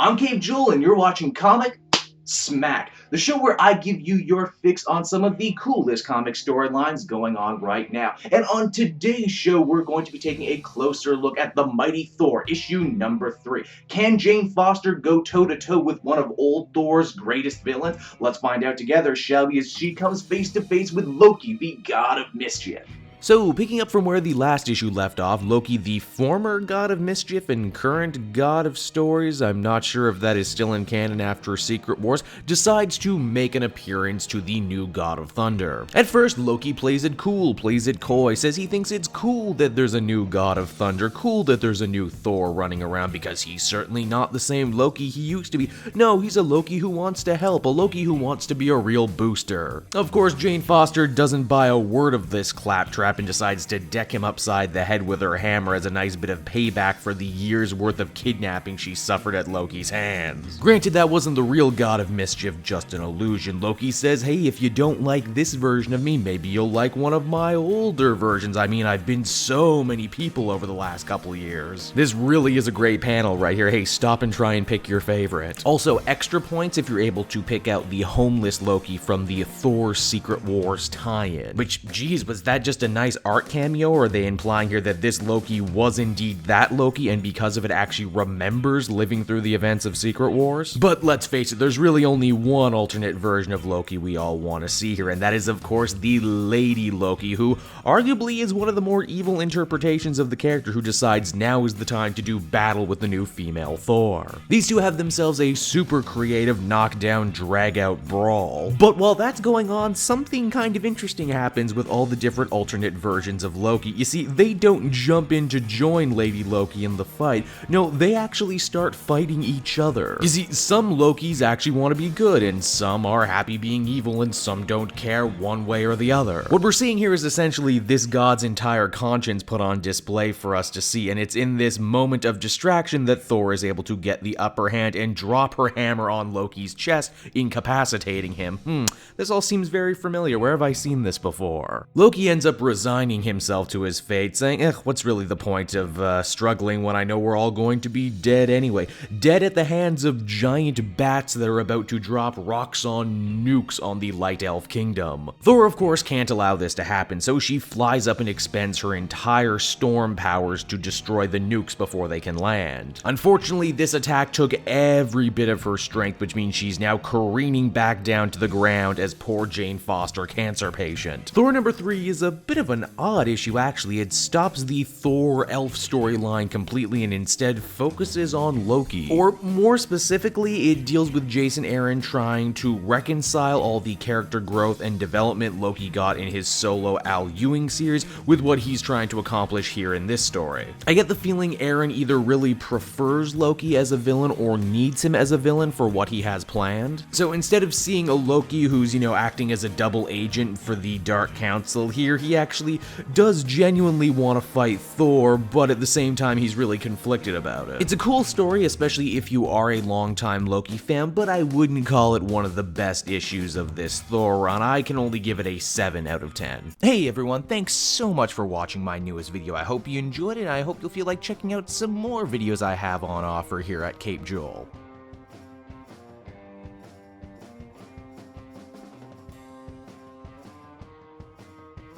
I'm Cape Jewel, and you're watching Comic Smack, the show where I give you your fix on some of the coolest comic storylines going on right now. And on today's show, we're going to be taking a closer look at the mighty Thor, issue number 3. Can Jane Foster go toe-to-toe with one of old Thor's greatest villains? Let's find out together, shall we, as she comes face-to-face with Loki, the god of mischief. So, picking up from where the last issue left off, Loki, the former god of mischief and current god of stories, I'm not sure if that is still in canon after Secret Wars, decides to make an appearance to the new god of thunder. At first, Loki plays it cool, plays it coy, says he thinks it's cool that there's a new god of thunder, cool that there's a new Thor running around because he's certainly not the same Loki he used to be. No, he's a Loki who wants to help, a Loki who wants to be a real booster. Of course, Jane Foster doesn't buy a word of this claptrap and decides to deck him upside the head with her hammer as a nice bit of payback for the years worth of kidnapping she suffered at Loki's hands. Granted, that wasn't the real god of mischief, just an illusion. Loki says, hey, if you don't like this version of me, maybe you'll like one of my older versions. I mean, I've been so many people over the last couple of years. This really is a great panel right here. Hey, stop and try and pick your favorite. Also, extra points if you're able to pick out the homeless Loki from the Thor Secret Wars tie-in. Which, geez, was that just a nice art cameo, or are they implying here that this Loki was indeed that Loki and because of it actually remembers living through the events of Secret Wars? But let's face it, there's really only one alternate version of Loki we all want to see here, and that is of course the Lady Loki, who arguably is one of the more evil interpretations of the character, who decides now is the time to do battle with the new female Thor. These two have themselves a super creative knockdown drag-out brawl, but while that's going on, something kind of interesting happens with all the different alternate versions of Loki. You see, they don't jump in to join Lady Loki in the fight. No, they actually start fighting each other. You see, some Lokis actually want to be good, and some are happy being evil, and some don't care one way or the other. What we're seeing here is essentially this god's entire conscience put on display for us to see, and it's in this moment of distraction that Thor is able to get the upper hand and drop her hammer on Loki's chest, incapacitating him. This all seems very familiar. Where have I seen this before? Loki ends up resigning himself to his fate, saying, what's really the point of struggling when I know we're all going to be dead anyway? Dead at the hands of giant bats that are about to drop Roxxon nukes on the Light Elf Kingdom. Thor, of course, can't allow this to happen, so she flies up and expends her entire storm powers to destroy the nukes before they can land. Unfortunately, this attack took every bit of her strength, which means she's now careening back down to the ground as poor Jane Foster, cancer patient. Thor number 3 is a bit of an odd issue, actually. It stops the Thor elf storyline completely and instead focuses on Loki. Or more specifically, it deals with Jason Aaron trying to reconcile all the character growth and development Loki got in his solo Al Ewing series with what he's trying to accomplish here in this story. I get the feeling Aaron either really prefers Loki as a villain or needs him as a villain for what he has planned. So instead of seeing a Loki who's, acting as a double agent for the Dark Council, here he actually does genuinely want to fight Thor, but at the same time he's really conflicted about it. It's a cool story, especially if you are a longtime Loki fan, but I wouldn't call it one of the best issues of this Thor run. I can only give it a 7 out of 10. Hey everyone, thanks so much for watching my newest video. I hope you enjoyed it, and I hope you'll feel like checking out some more videos I have on offer here at Cape Jewel.